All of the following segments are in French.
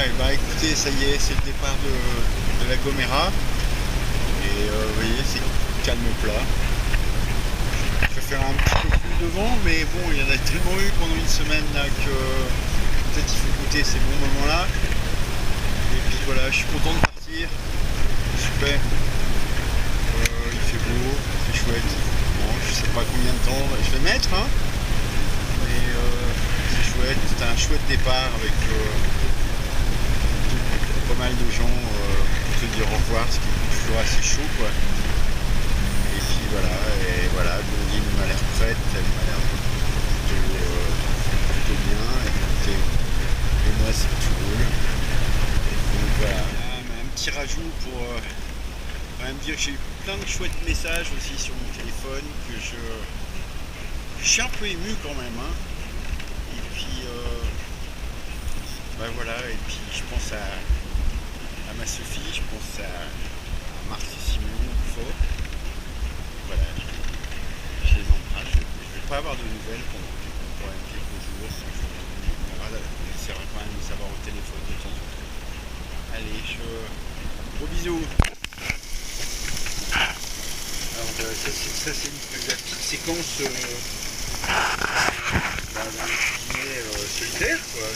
et bah écoutez, ça y est, c'est le départ de la Gomera. Et vous voyez, c'est calme plat. Je vais faire un petit peu plus de vent, mais bon, il y en a tellement eu pendant une semaine là que peut-être il faut goûter ces bons moments-là. Et puis voilà, je suis content de partir. Super. Il fait beau, c'est chouette. Bon, je sais pas combien de temps je vais mettre, hein. Mais c'est chouette, c'est un chouette départ avec pas mal de gens pour te dire au revoir, ce qui est toujours assez chaud quoi. Et puis voilà, Blondine m'a l'air prête, elle m'a l'air plutôt bien, et moi c'est tout roule. Donc voilà, un petit rajout pour quand même dire que j'ai eu plein de chouettes messages aussi sur mon téléphone, que je suis un peu ému quand même, hein. Et puis voilà, et puis je pense à ma Sophie, je pense à Marc Simon fort. Voilà, je les embrasse. Je ne vais pas avoir de nouvelles pendant quand même quelques jours. On essaiera quand même de savoir au téléphone de temps en temps. Allez, gros bisous. Alors ça c'est la petite séquence dans le cuisinier solitaire quoi.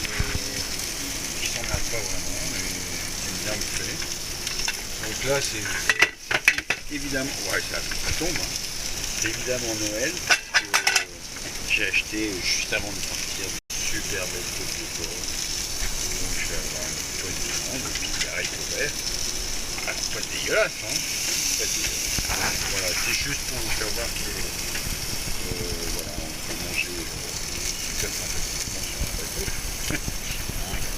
Qui s'emmerde pas vraiment, mais j'aime bien le fait. Donc là c'est évidemment, ouais ça tombe, hein. C'est évidemment Noël que j'ai acheté juste avant de partir de super belles côtes de porc. Donc je vais avoir une toile de viande et puis des haricots verts. Ah, c'est pas dégueulasse, hein. C'est pas dégueulasse. Voilà, c'est juste pour vous faire voir que voilà, on peut manger super sympathiquement sur un bateau.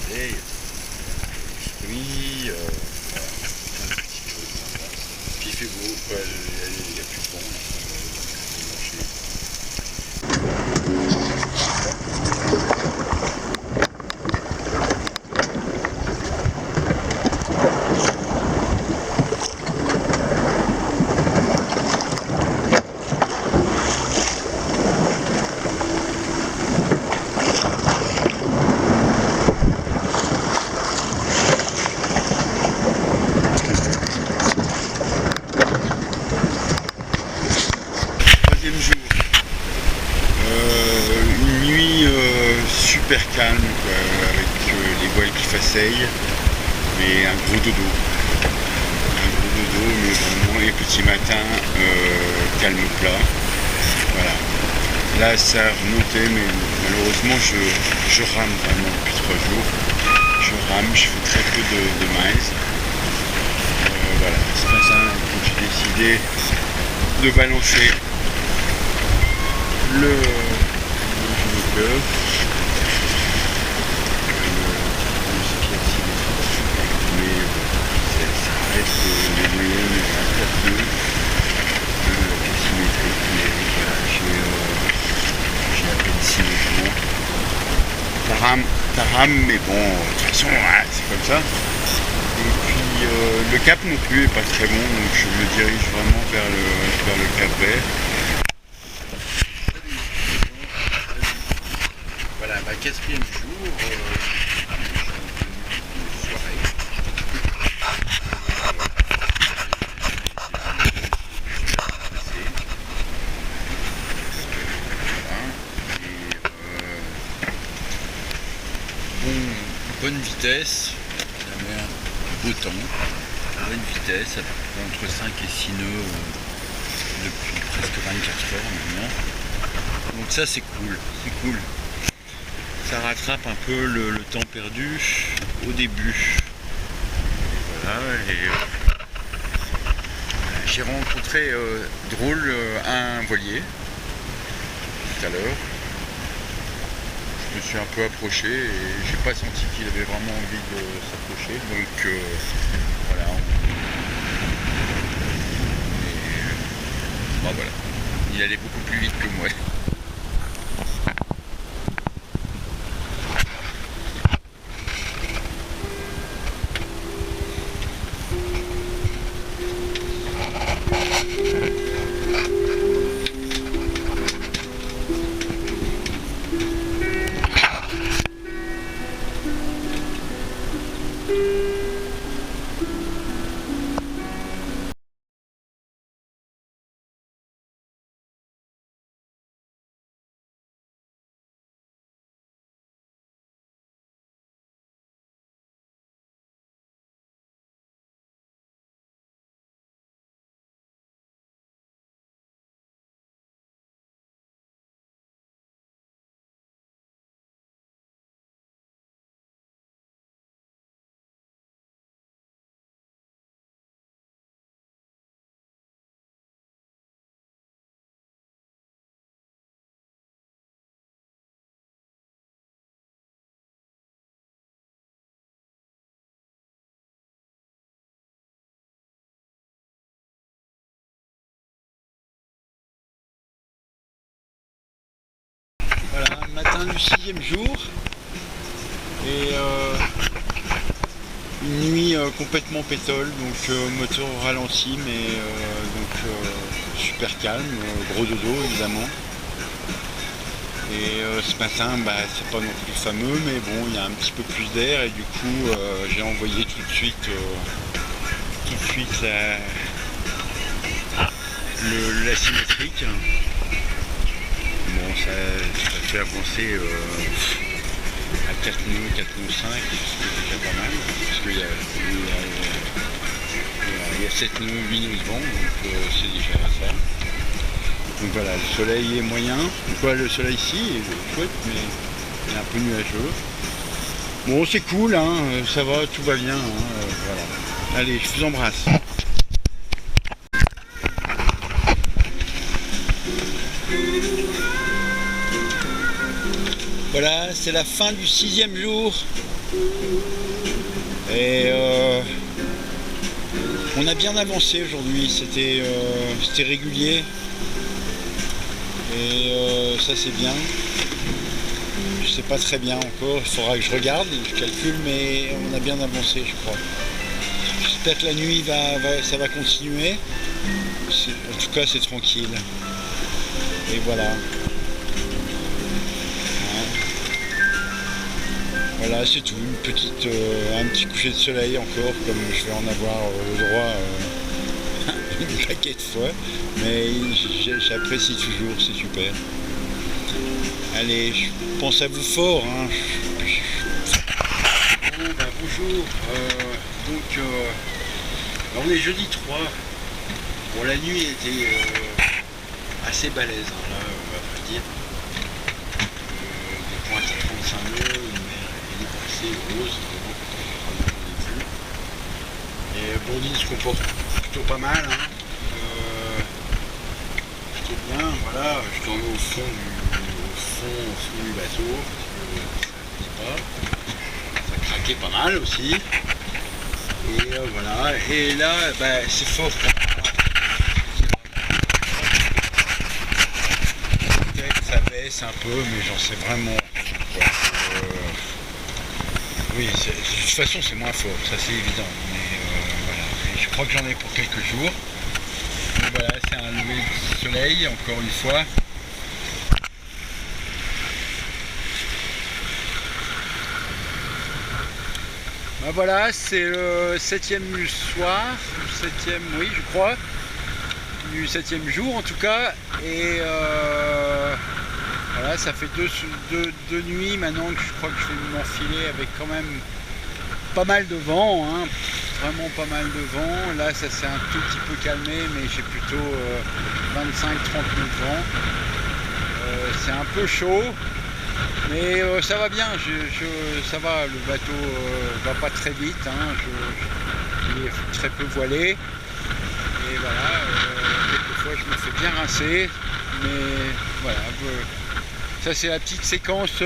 Regardez, il y a des fruits, voilà, plein de petites choses sympas. Puis il fait beau, quoi, il n'y a plus de vent, là, on peut manger. Troisième jour, une nuit super calme quoi, avec les voiles qui façaillent, mais un gros dodo, mais vraiment les petits matins calme plat. Voilà. Là ça a remonté, mais malheureusement je rame vraiment depuis 3 jours. Je rame, je fais très peu de miles. Voilà, ce matin j'ai décidé de balancer le cœur. Mais ça reste les moyennes à 4 nœuds. La symétrique, mais voilà, j'ai à peine 6 mouvements. Ça rame, mais bon, de toute façon, c'est comme ça. Et puis le cap non plus est pas très bon, donc je me dirige vraiment vers le cap vert. Voilà, ma 4e jour, soirée. Bonne vitesse, la mer, beau temps, bonne vitesse, entre 5 et 6 nœuds depuis presque 24 heures maintenant. Donc ça c'est cool. Ça rattrape un peu le temps perdu au début. Voilà, et j'ai rencontré drôle un voilier tout à l'heure. Je me suis un peu approché et j'ai pas senti qu'il avait vraiment envie de s'approcher, donc voilà. Bon, voilà, il allait beaucoup plus vite que moi. Voilà, matin du 6e jour et une nuit complètement pétole, donc moteur au ralenti, mais super calme, gros dodo évidemment. Et ce matin, c'est pas non plus fameux, mais bon, il y a un petit peu plus d'air et du coup, j'ai envoyé tout de suite l'asymétrique. Bon, ça fait avancer à 4 nœuds, 4 nœuds 5, ce qui est déjà pas mal, parce qu'il y a 7 nœuds, 8 nœuds de vent, donc c'est déjà ça. Donc voilà, le soleil est moyen. Quoi, le soleil ici est chouette, mais il est un peu nuageux. Bon, c'est cool, hein, ça va, tout va bien. Hein, voilà. Allez, je vous embrasse. Voilà, c'est la fin du 6e jour. Et on a bien avancé aujourd'hui, c'était régulier. Et ça c'est bien. Je sais pas très bien encore, il faudra que je regarde, je calcule, mais on a bien avancé je crois. J'espère que la nuit ça va continuer. En tout cas c'est tranquille. Et voilà. Voilà, c'est tout, un petit coucher de soleil encore, comme je vais en avoir le droit une paquet de fois, mais j'apprécie toujours, c'est super. Allez, je pense à vous fort. Hein. Bon, bonjour, on est jeudi 3. Bon, la nuit était assez balèze, hein, là, on va pas dire. Des pointes à 35 nœuds, elle est passée rose, et Blondine se comporte plutôt pas mal, hein. Plutôt bien, voilà, je t'en mets au fond du bateau, ça craquait pas mal aussi, et voilà, et là, c'est fort. Peut-être ça baisse un peu, mais j'en sais vraiment quoi. Oui, de toute façon c'est moins fort, ça c'est évident, mais voilà, et je crois que j'en ai pour quelques jours. Donc voilà, c'est un lever de soleil, encore une fois. Voilà, c'est le 7e soir, 7e, oui je crois, du 7e jour en tout cas, et voilà, ça fait deux nuits maintenant que je crois que je vais m'enfiler avec quand même pas mal de vent, hein, vraiment pas mal de vent. Là ça s'est un tout petit peu calmé, mais j'ai plutôt 25-30 000 de vent. C'est un peu chaud, mais ça va bien, ça va, le bateau va pas très vite, hein, il est très peu voilé, et voilà, quelquefois je me fais bien rincer, mais voilà, ça c'est la petite séquence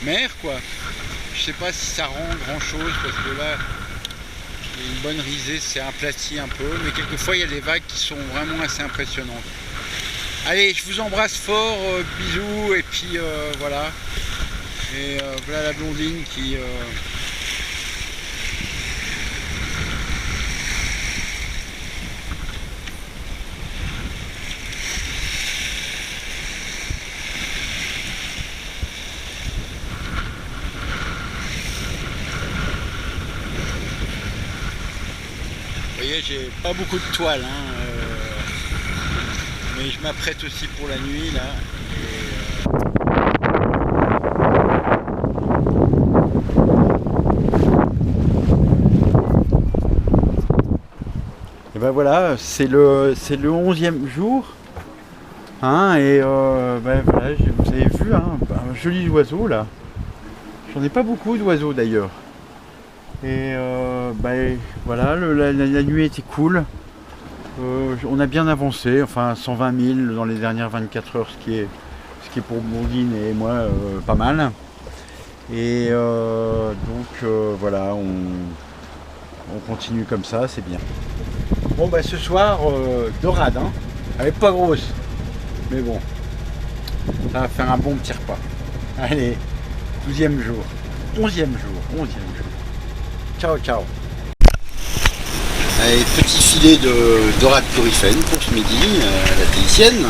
mer quoi. Je sais pas si ça rend grand chose, parce que là il y a une bonne risée, c'est aplati un peu, mais quelquefois il y a des vagues qui sont vraiment assez impressionnantes. Allez, je vous embrasse fort, bisous, et puis voilà. Et voilà la Blondine qui... voyez, j'ai pas beaucoup de toile, hein, mais je m'apprête aussi pour la nuit là. Et ben voilà, c'est le 11e jour. Hein, et ben voilà, vous avez vu, hein, un joli oiseau là. J'en ai pas beaucoup d'oiseaux d'ailleurs. Et ben voilà, la nuit était cool. On a bien avancé, enfin 120 000 dans les dernières 24 heures, ce qui est pour Bourdine et moi pas mal. Et donc voilà, on continue comme ça, c'est bien. Bon bah ce soir, dorade, hein. Elle est pas grosse, mais bon, ça va faire un bon petit repas. Allez, 12e jour, 11e jour. Ciao, ciao. Allez, petit filet de dorade coryphène pour ce midi, la tahitienne.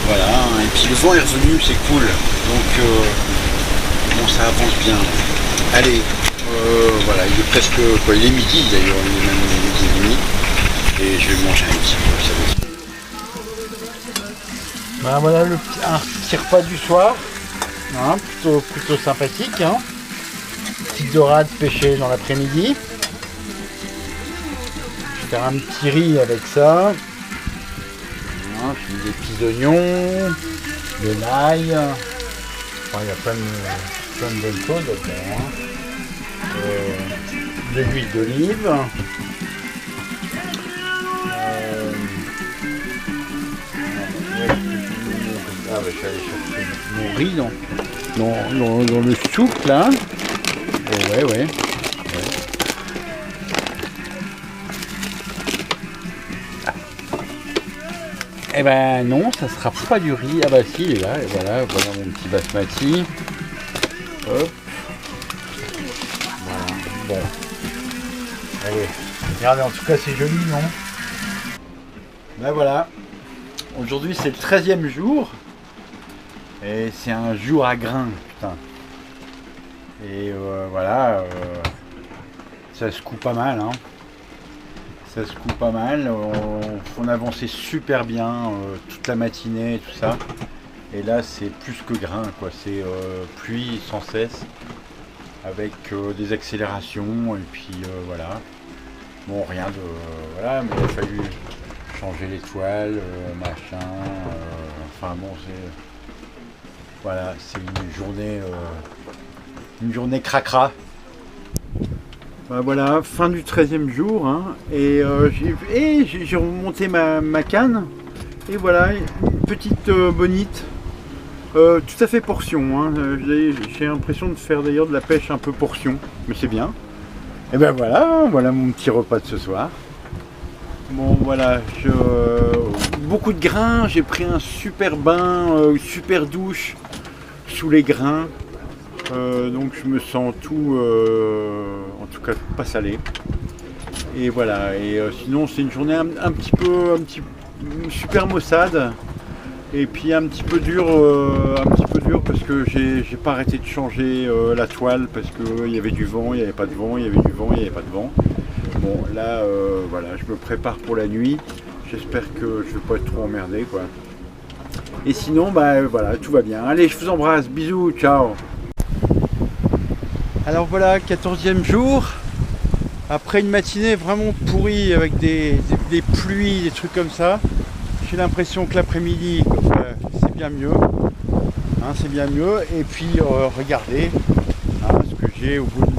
Voilà, et puis le vent est revenu, c'est cool. Donc bon, ça avance bien. Allez, voilà, il est presque quoi, il est midi d'ailleurs, il est même midi et demi. Et je vais manger un petit peu, ça va. Ben voilà un petit repas du soir, hein, plutôt sympathique. Hein. Petite dorade pêchée dans l'après-midi. Je vais faire un petit riz avec ça. Hein, je mets des petits oignons, de l'ail. Enfin, il y a plein de bonnes choses dedans. Hein. De l'huile d'olive. Ah bah je vais aller chercher mon riz dans le souk là. Oh, ouais. Eh ben non, ça sera pas du riz. Ah bah si, il est là. Et voilà mon petit basmati. Hop. Voilà. Bon. Allez. Regardez, en tout cas c'est joli, non? Ben voilà. Aujourd'hui c'est le 13e jour. Et c'est un jour à grains, putain. Et voilà. Ça se coupe pas mal, hein. Ça se coupe pas mal, on avançait super bien toute la matinée et tout ça. Et là c'est plus que grain, quoi. C'est pluie sans cesse avec des accélérations et puis voilà. Bon, rien de voilà, mais il a fallu changer les toiles, machin. Enfin bon, c'est voilà, c'est une journée cracra. Voilà, fin du 13e jour, hein, et j'ai remonté ma canne, et voilà, une petite bonite, tout à fait portion, hein, j'ai l'impression de faire d'ailleurs de la pêche un peu portion, mais c'est bien. Et ben voilà mon petit repas de ce soir. Bon voilà, beaucoup de grains, j'ai pris un super bain, super douche sous les grains. Donc je me sens tout, en tout cas pas salé. Et voilà. Et sinon c'est une journée un petit peu super maussade. Et puis un petit peu dur parce que j'ai pas arrêté de changer la toile parce que il y avait du vent, il n'y avait pas de vent, il y avait du vent, il n'y avait pas de vent. Bon là voilà, je me prépare pour la nuit. J'espère que je vais pas être trop emmerdé, quoi. Et sinon bah voilà, tout va bien. Allez, je vous embrasse, bisous, ciao. Alors voilà, 14e jour, après une matinée vraiment pourrie avec des pluies, des trucs comme ça, j'ai l'impression que l'après-midi c'est bien mieux, hein, c'est bien mieux. Et puis regardez hein, ce que j'ai au bout de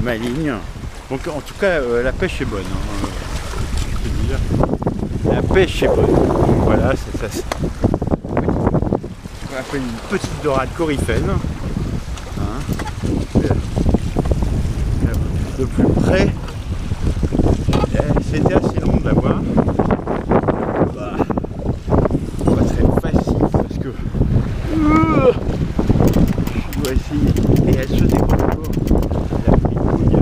ma ligne. Donc en tout cas la pêche est bonne, hein, je peux dire. La pêche est bonne. Donc voilà, c'est ça. On appelle une petite dorade coryphène. De plus près, c'était assez long de la voir. Bah, pas très facile parce que je dois essayer. Et elle se déroule encore. Elle a pris une couille.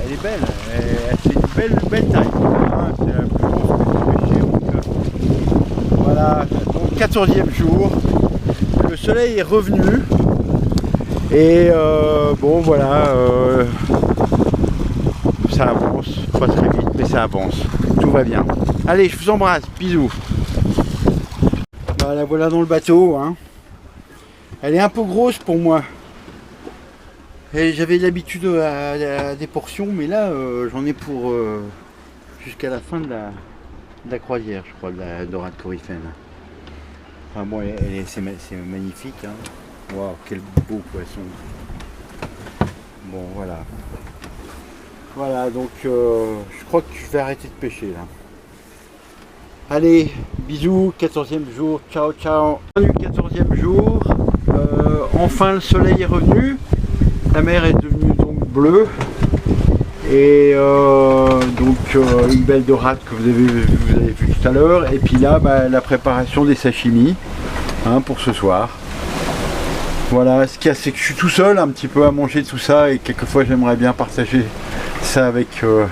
Elle est belle, c'est une belle taille. Hein, c'est la plus grosse que j'ai. Voilà, donc 14e jour, le soleil est revenu et bon voilà, ça avance, pas très vite mais ça avance, tout va bien. Allez, je vous embrasse, bisous. Voilà, voilà dans le bateau, hein. Elle est un peu grosse pour moi. Et j'avais l'habitude à des portions, mais là j'en ai pour jusqu'à la fin de la croisière, je crois, de la dorade coryphène. Enfin bon, c'est magnifique, hein. Waouh, quel beau poisson. Bon, voilà. Voilà, donc je crois que je vais arrêter de pêcher là. Allez, bisous, 14e jour, ciao ciao. 14e jour, enfin le soleil est revenu, la mer est devenue donc bleue. Et donc une belle dorade que vous avez vu tout à l'heure. Et puis là, bah, la préparation des sashimi, hein, pour ce soir. Voilà, ce qu'il y a, c'est que je suis tout seul un petit peu à manger tout ça. Et quelquefois, j'aimerais bien partager ça avec ceux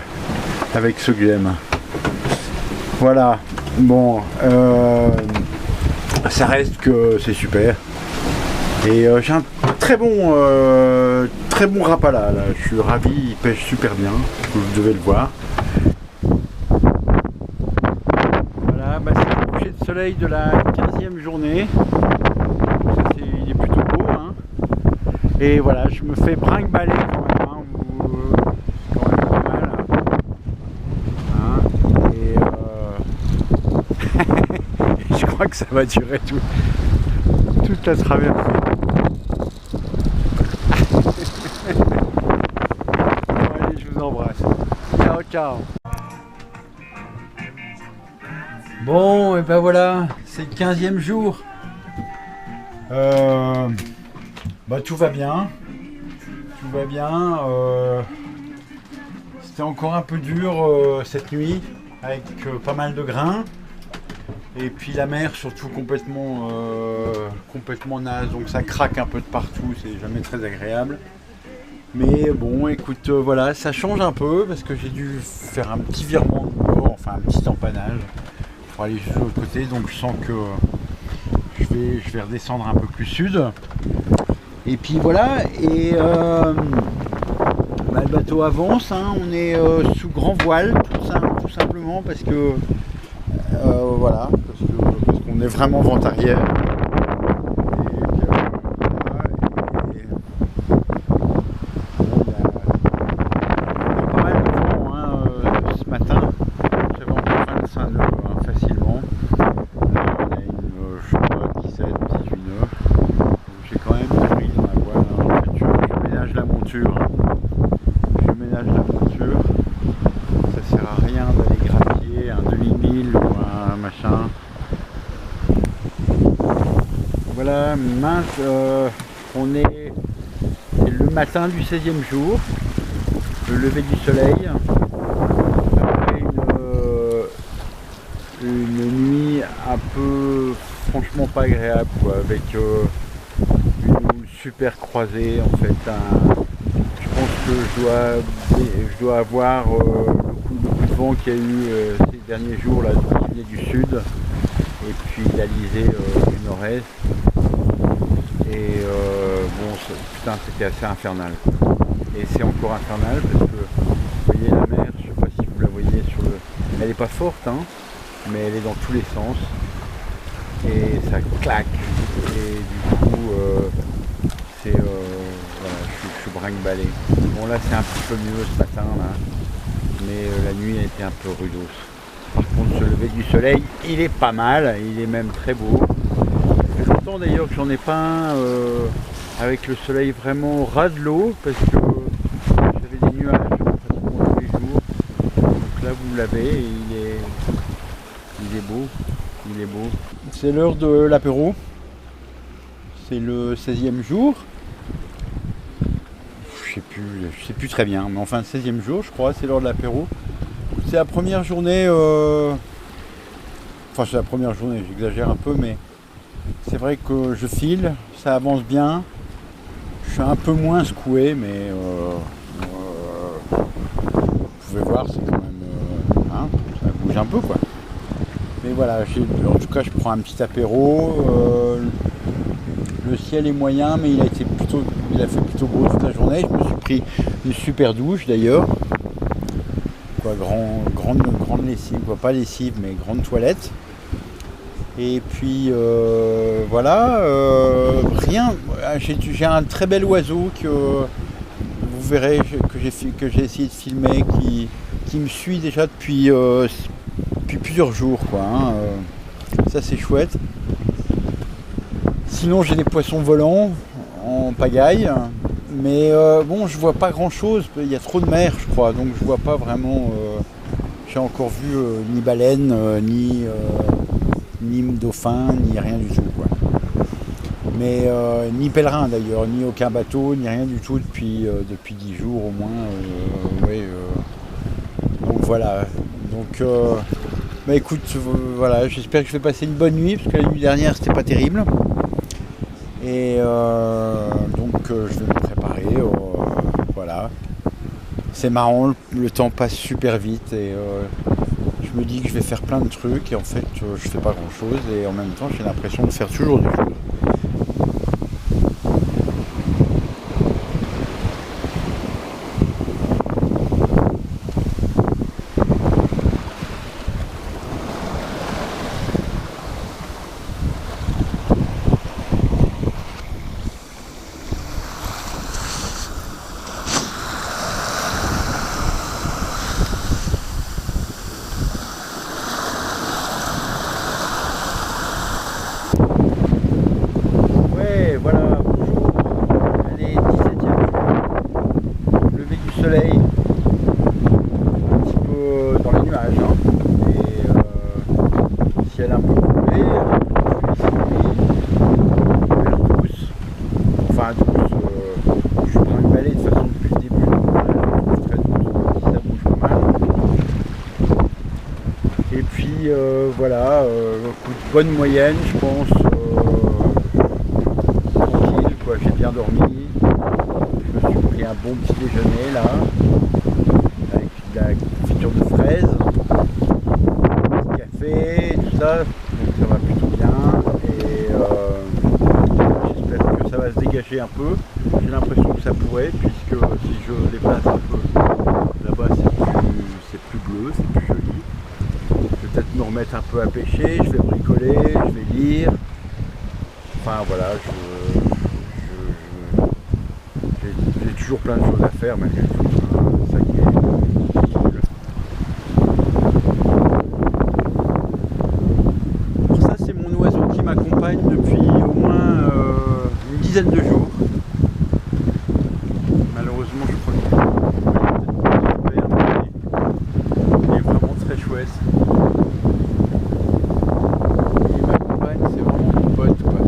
que j'aime. Voilà, bon, ça reste que c'est super. Et j'ai un très bon rapala là, je suis ravi, il pêche super bien, vous devez le voir. Voilà, bah c'est le coucher de soleil de la 15e journée. Ça, il est plutôt beau, hein. Et voilà, je me fais brinque-baller quand même, hein, quand même pas mal. Hein. Et je crois que ça va durer toute la traversée. Allez, je vous embrasse. Ciao, ciao. Bon, et ben voilà, c'est le 15e jour. Bah, tout va bien. Tout va bien. C'était encore un peu dur cette nuit, avec pas mal de grains. Et puis la mer surtout complètement naze, donc ça craque un peu de partout, c'est jamais très agréable. Mais bon, écoute, voilà, ça change un peu parce que j'ai dû faire un petit virement de bord, enfin un petit empannage pour aller juste de l'autre côté, donc je sens que je vais redescendre un peu plus sud. Et puis voilà, et bah, le bateau avance, hein, on est sous grand voile, tout simplement parce que voilà, parce qu'on est vraiment vent arrière. Je ménage la monture, ça sert à rien d'aller grappiller un demi-mille ou un machin. Voilà, mince, on est le matin du 16e jour, le lever du soleil, après une nuit un peu franchement pas agréable quoi, avec une super croisée en fait. Je pense que je dois avoir le coup de vent qu'il y a eu ces derniers jours là, qui venait du sud et puis l'Alizé du nord-est. Et bon, putain, c'était assez infernal. Et c'est encore infernal parce que vous voyez la mer, je sais pas si vous la voyez sur le. Elle est pas forte, hein, mais elle est dans tous les sens. Et ça claque. Et du coup, c'est voilà, je suis brinque-ballé. Bon là c'est un petit peu mieux ce matin là, mais la nuit a été un peu rudos. Par contre ce lever du soleil, il est pas mal, il est même très beau. Ça fait longtemps d'ailleurs que j'en ai pas un avec le soleil vraiment au ras de l'eau, parce que j'avais des nuages pratiquement tous les jours. Donc là vous l'avez, et il est beau, il est beau. C'est l'heure de l'apéro. C'est le 16e jour. Je sais plus très bien, mais enfin le 16e jour je crois, c'est l'heure de l'apéro. C'est la première journée, enfin c'est la première journée, j'exagère un peu, mais c'est vrai que je file, ça avance bien. Je suis un peu moins secoué, mais vous pouvez voir, c'est quand même, hein, ça bouge un peu quoi. Mais voilà, en tout cas je prends un petit apéro. Le ciel est moyen, mais il a fait plutôt beau toute la journée. Je me suis pris une super douche d'ailleurs. Grande lessive, pas lessive, mais grande toilette. Et puis voilà, rien. J'ai un très bel oiseau que vous verrez que j'ai essayé de filmer, qui me suit déjà depuis plusieurs jours, quoi. Hein. Ça c'est chouette. Sinon j'ai des poissons volants en pagaille, mais bon, je vois pas grand chose. Il y a trop de mer, je crois, donc je vois pas vraiment. J'ai encore vu ni baleine, ni dauphin, ni rien du tout, quoi. Mais ni pèlerin d'ailleurs, ni aucun bateau, ni rien du tout depuis 10 jours au moins. Donc voilà. Donc bah écoute, voilà, j'espère que je vais passer une bonne nuit, parce que la nuit dernière c'était pas terrible. Et donc je vais me préparer. Voilà. C'est marrant, le temps passe super vite et je me dis que je vais faire plein de trucs et en fait je fais pas grand chose et en même temps j'ai l'impression de faire toujours des choses. Ouais, voilà, bonjour. Allez, 17e jour. Lever du soleil. Un petit peu dans les nuages. Hein. Et ciel un peu coupé, un peu vers douce. Enfin, douce. Je prends une balai de toute façon depuis le début. Donc, je trouve très douce, ça bouge pas mal. Et puis, voilà, bonne moyenne, je pense. Quoi, j'ai bien dormi, je me suis pris un bon petit déjeuner là, avec de la confiture de fraises, du café, tout ça, donc ça va plutôt bien et j'espère que ça va se dégager un peu. J'ai l'impression que ça pourrait, puisque si je déplace un peu là-bas c'est plus bleu, c'est plus joli. Je vais peut-être me remettre un peu à pêcher, je vais bricoler, je vais lire, enfin voilà, j'ai toujours plein de choses à faire malgré tout, hein. Ça qui est cool. Alors ça c'est mon oiseau qui m'accompagne depuis au moins une dizaine de jours. Malheureusement je crois qu'il est vraiment très chouette. Il m'accompagne, c'est vraiment mon pote, quoi.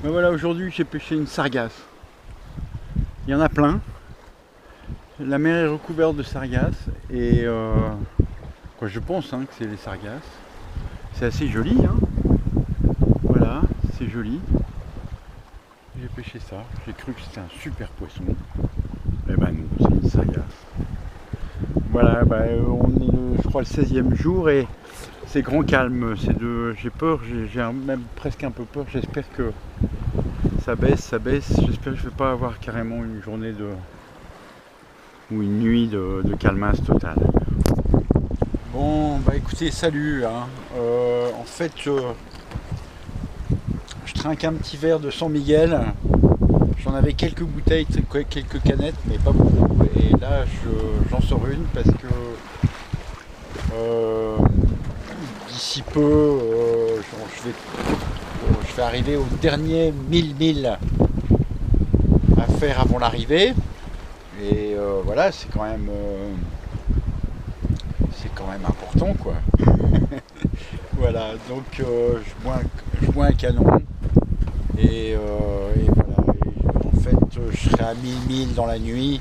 Ben voilà, aujourd'hui j'ai pêché une sargasse. Il y en a plein. La mer est recouverte de sargasses et quoi, je pense que c'est les sargasses. C'est assez joli, hein. Voilà, c'est joli. J'ai pêché ça. J'ai cru que c'était un super poisson. Eh ben non, c'est une sargasse. Voilà, on est je crois le 16e jour et c'est grand calme. J'ai peur, j'ai même presque un peu peur. J'espère que ça baisse. J'espère que je ne vais pas avoir carrément une journée ou une nuit de calmasse totale. Bon, bah écoutez, salut. En fait, je trinque un petit verre de San Miguel. J'en avais quelques bouteilles, quelques canettes, mais pas beaucoup. Et là, j'en sors une parce que d'ici peu, je vais arriver au dernier 1000 milles à faire avant l'arrivée. Et voilà, c'est quand même important, quoi. Voilà, donc je bois un canon et voilà. En fait, je serai à 1000 milles dans la nuit.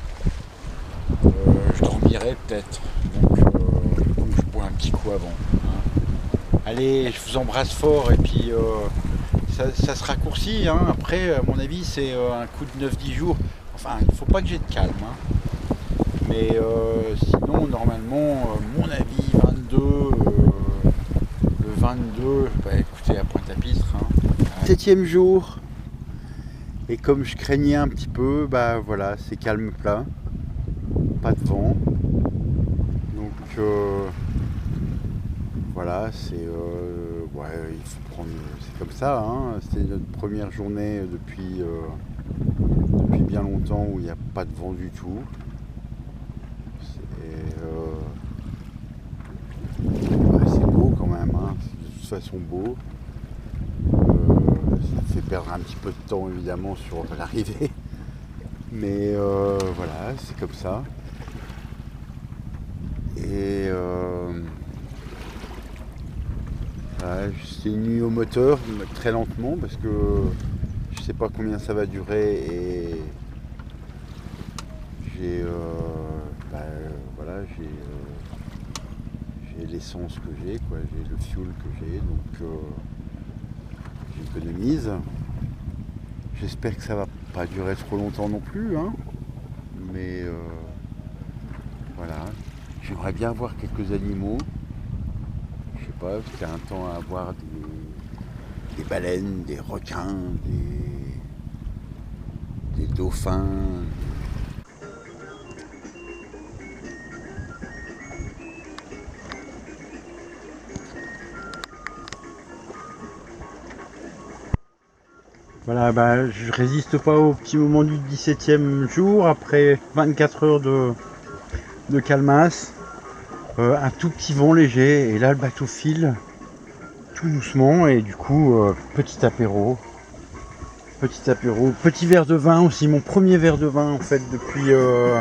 Je dormirai peut-être. Donc je bois un petit coup avant. Hein. Allez, je vous embrasse fort et puis ça se raccourcit. Hein. Après, à mon avis, c'est un coup de 9-10 jours. Enfin, il ne faut pas que j'ai de calme. Hein. Mais sinon, normalement, mon avis, 22, le 22, bah, écoutez, à Pointe-à-Pitre. Hein. 7e jour. Et comme je craignais un petit peu, bah voilà, c'est calme plat. Pas de vent. Donc voilà, c'est ouais, il faut prendre. C'est comme ça, hein. C'était notre première journée depuis bien longtemps où il n'y a pas de vent du tout. C'est beau quand même, hein. C'est de toute façon beau. Ça fait perdre un petit peu de temps évidemment sur l'arrivée. Mais voilà, c'est comme ça. Et voilà, c'est une nuit au moteur, très lentement, parce que je sais pas combien ça va durer et j'ai voilà, j'ai l'essence que j'ai, quoi, j'ai le fuel que j'ai, donc j'économise. J'espère que ça va pas durer trop longtemps non plus, hein, mais voilà. J'aimerais bien voir quelques animaux. Je sais pas, parce qu'il y a un temps à voir des baleines, des requins, des dauphins. Voilà, bah, je résiste pas au petit moment du 17e jour, après 24 heures de calmasse. Un tout petit vent léger, et là le bateau file tout doucement, et du coup, petit apéro, petit verre de vin aussi, mon premier verre de vin en fait depuis le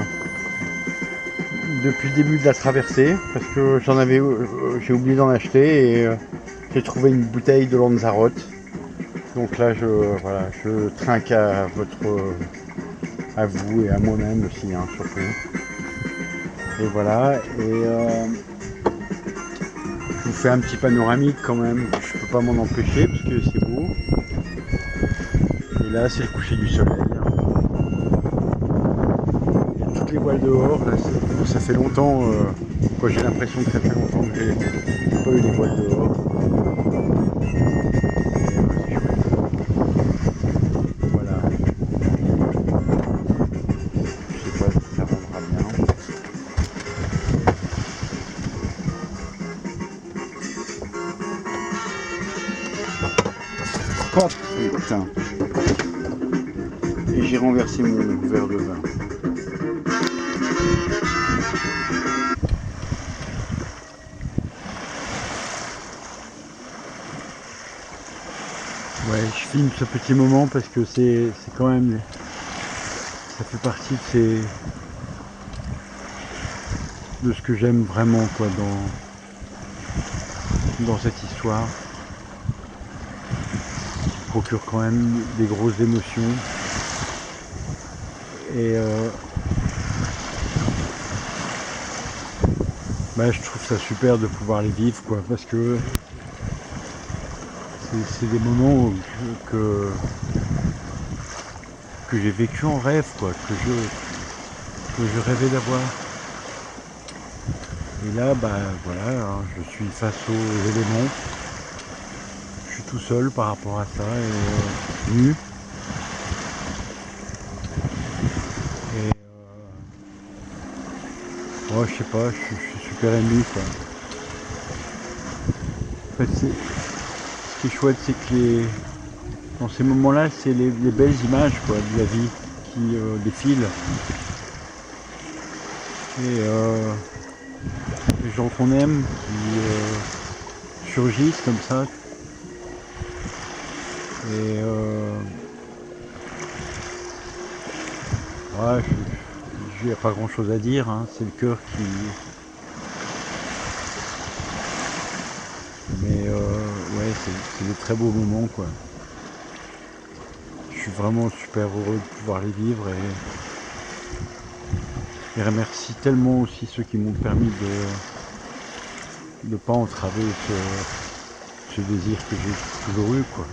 début de la traversée, parce que j'ai oublié d'en acheter, et j'ai trouvé une bouteille de Lanzarote. Donc là, je trinque à vous et à moi-même aussi, hein, surtout. Et voilà, et je vous fais un petit panoramique quand même. Je peux pas m'en empêcher parce que c'est beau. Et là, c'est le coucher du soleil. Il y a toutes les voiles dehors. Là, ça fait longtemps, j'ai l'impression que ça fait longtemps que j'ai pas eu les voiles dehors. Hop, putain. Et j'ai renversé mon verre de vin. Ouais, je filme ce petit moment parce que c'est quand même, ça fait partie de ce que j'aime vraiment, quoi, dans cette histoire. procure quand même des grosses émotions. Et je trouve ça super de pouvoir les vivre, quoi, parce que c'est des moments que j'ai vécu en rêve, quoi, que je rêvais d'avoir. Et là, voilà, hein, je suis face aux éléments. Je suis tout seul par rapport à ça, et nu. Et je sais pas, je suis super ému, quoi. En fait, ce qui est chouette, c'est que dans ces moments-là, c'est les belles images, quoi, de la vie qui défilent. Et les gens qu'on aime qui surgissent comme ça. Et il n'y a pas grand chose à dire, hein. C'est le cœur qui... Mais ouais, c'est des très beaux moments, quoi. Je suis vraiment super heureux de pouvoir les vivre et remercie tellement aussi ceux qui m'ont permis de ne pas entraver ce désir que j'ai toujours eu, quoi.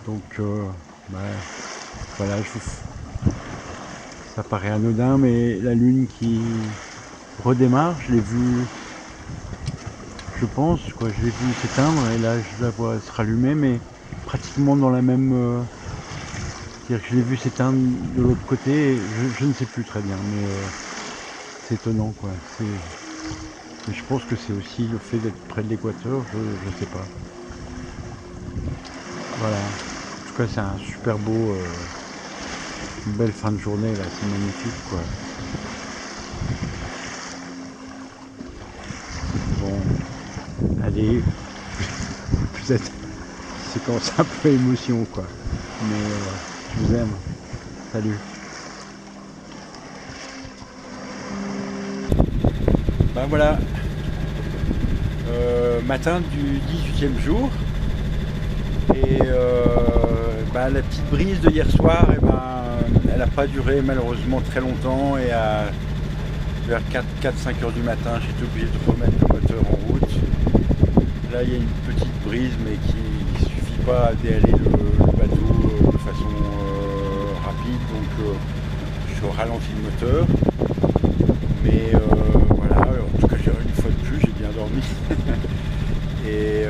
Donc voilà, ça paraît anodin, mais la lune qui redémarre, je l'ai vue, je pense, quoi, je l'ai vue s'éteindre et là je la vois se rallumer, mais pratiquement dans la même... c'est-à-dire que je l'ai vue s'éteindre de l'autre côté, je ne sais plus très bien, mais c'est étonnant, quoi. Mais je pense que c'est aussi le fait d'être près de l'équateur, je sais pas. Voilà. En tout cas, c'est un super beau, une belle fin de journée là, c'est magnifique, quoi. Bon, allez, peut-être séquence un peu émotion, quoi. Mais je vous aime. Salut. Voilà, matin du 18e jour. Et la petite brise de hier soir, elle n'a pas duré malheureusement très longtemps, et vers 4-5 heures du matin, j'étais obligé de remettre le moteur en route. Là, il y a une petite brise, mais qui ne suffit pas à déhaler le bateau de façon rapide, donc je ralentis le moteur. Mais voilà, en tout cas, une fois de plus, j'ai bien dormi. Et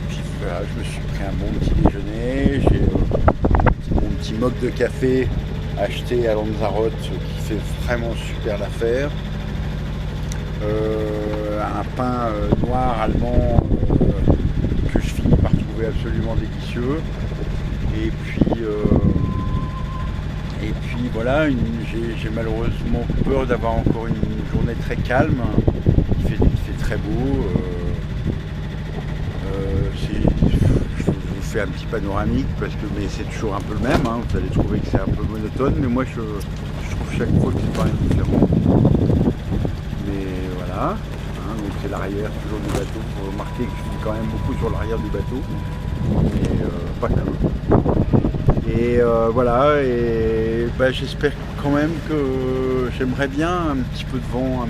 puis voilà, je me suis pris un bon petit déjeuner, j'ai mon petit mug de café acheté à Lanzarote qui fait vraiment super l'affaire, un pain noir allemand que je finis par trouver absolument délicieux, et puis voilà, j'ai malheureusement peur d'avoir encore une journée très calme. Il fait très beau. Je vous fais un petit panoramique mais c'est toujours un peu le même, hein. Vous allez trouver que c'est un peu monotone, mais moi je trouve chaque fois que c'est pas différent. Mais voilà, hein, donc c'est l'arrière toujours du bateau. Vous remarquez que je suis quand même beaucoup sur l'arrière du bateau, mais pas que. Et voilà, et j'espère quand même que j'aimerais bien un petit peu de vent,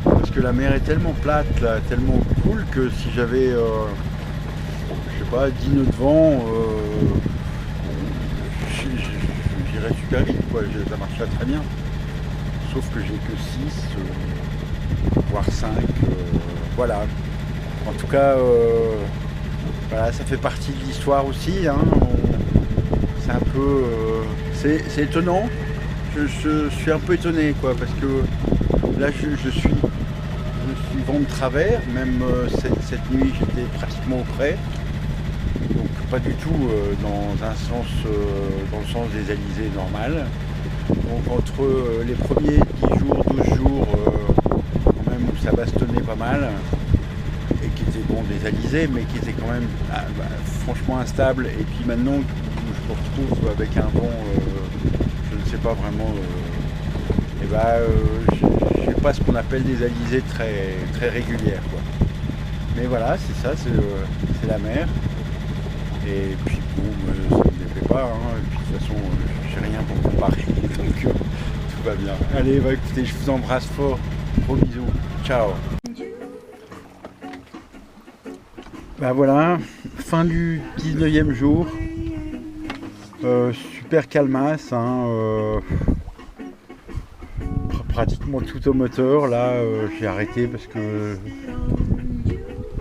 parce que la mer est tellement plate là, tellement cool, que si j'avais je sais pas, 10 nœuds de vent, j'irais super vite, quoi. Ça marcherait très bien. Sauf que j'ai que 6, voire 5, voilà. En tout cas, voilà, ça fait partie de l'histoire aussi, hein. C'est un peu... c'est étonnant. Je suis un peu étonné, quoi, parce que là je suis vent de travers, même cette nuit j'étais pratiquement au près, donc pas du tout dans le sens des alizés normal. Donc entre les premiers 10 jours, 12 jours, quand même où ça bastonnait pas mal, et qui étaient des alizés, mais qui étaient quand même franchement instables, et puis maintenant je me retrouve avec un vent, je ne sais pas vraiment, j'ai pas ce qu'on appelle des alizés très, très régulières, quoi. Mais voilà, c'est ça, c'est la mer. Et puis bon, ça ne me déplaît pas, hein. Et puis, de toute façon, j'ai rien pour comparer, donc tout va bien. Allez, bah écoutez, je vous embrasse fort, gros bisous, ciao. Bah voilà, fin du 19e jour, super calmasse, hein, pratiquement tout au moteur. Là j'ai arrêté parce que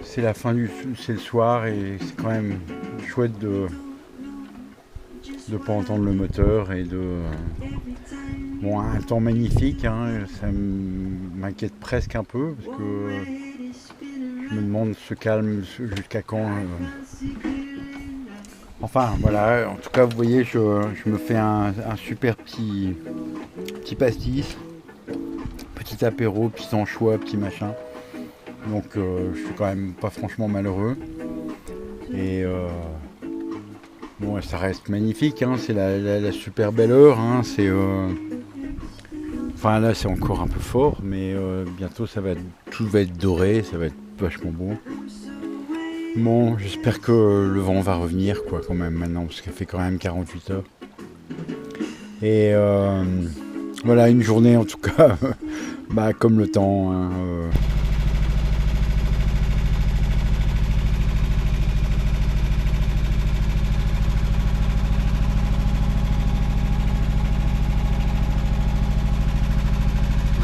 c'est la fin c'est le soir et c'est quand même chouette de pas entendre le moteur et bon, un temps magnifique, hein, ça m'inquiète presque un peu parce que je me demande ce calme jusqu'à quand. Enfin voilà, en tout cas vous voyez, je me fais un super petit pastis, petit apéro, petit anchois, petit machin. Donc je suis quand même pas franchement malheureux. Et bon, ça reste magnifique, hein, c'est la super belle heure, hein, c'est enfin là c'est encore un peu fort, mais bientôt tout va être doré, ça va être vachement beau. Bon, j'espère que le vent va revenir quoi quand même maintenant, parce qu'il fait quand même 48 heures. Et voilà, une journée en tout cas, bah comme le temps, hein,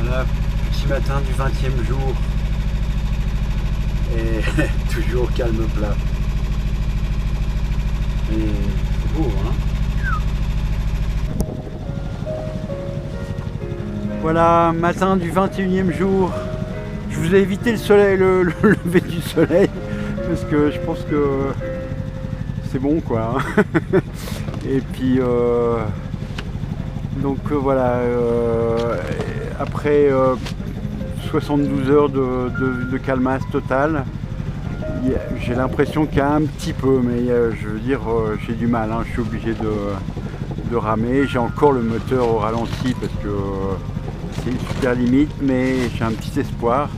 Voilà, petit matin du 20e jour. Et toujours calme plat. Et c'est beau, hein. Voilà, matin du 21e jour. Je vous ai évité le soleil, le lever du soleil, parce que je pense que c'est bon quoi. Et puis donc voilà, après 72 heures de calmasse totale, j'ai l'impression qu'il y a un petit peu, mais je veux dire, j'ai du mal, hein, je suis obligé de ramer. J'ai encore le moteur au ralenti parce que c'est une super limite, mais j'ai un petit espoir,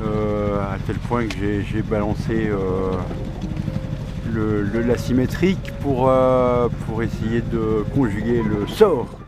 à tel point que j'ai balancé l'asymétrique pour essayer de conjuguer le sort